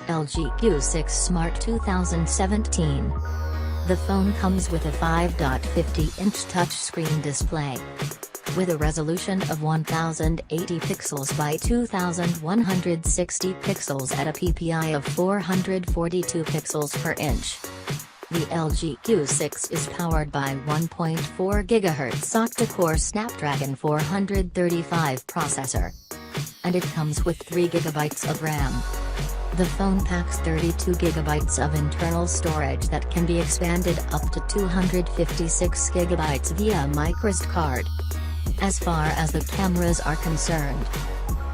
LG Q6 Smart 2017. The phone comes with a 5.50-inch touchscreen display with a resolution of 1080 pixels by 2160 pixels at a PPI of 442 pixels per inch. The LG Q6 is powered by 1.4 GHz octa-core Snapdragon 435 processor. And it comes with 3 GB of RAM. The phone packs 32 GB of internal storage that can be expanded up to 256 GB via microSD card. As far as the cameras are concerned,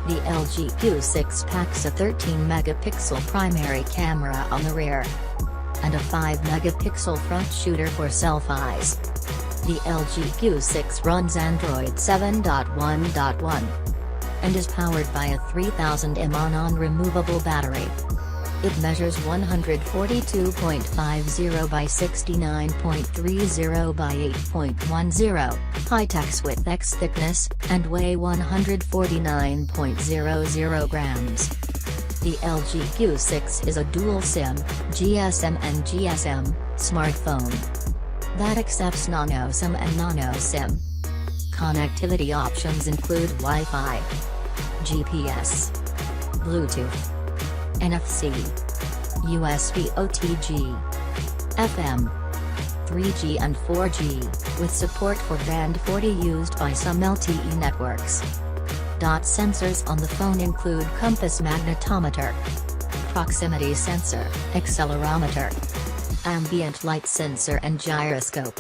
the LG Q6 packs a 13-megapixel primary camera on the rear and a 5-megapixel front shooter for selfies. The LG Q6 runs Android 7.1.1 and is powered by a 3000 mAh non-removable battery. It measures 142.50 by 69.30 by 8.10, high text width x thickness, and weigh 149.00 grams. The LG Q6 is a dual SIM, GSM and GSM, smartphone that accepts nano SIM and nano SIM. Connectivity options include Wi-Fi, GPS, Bluetooth, NFC, USB OTG, FM, 3G and 4G, with support for Band 40 used by some LTE networks. Sensors on the phone include compass magnetometer, proximity sensor, accelerometer, ambient light sensor and gyroscope.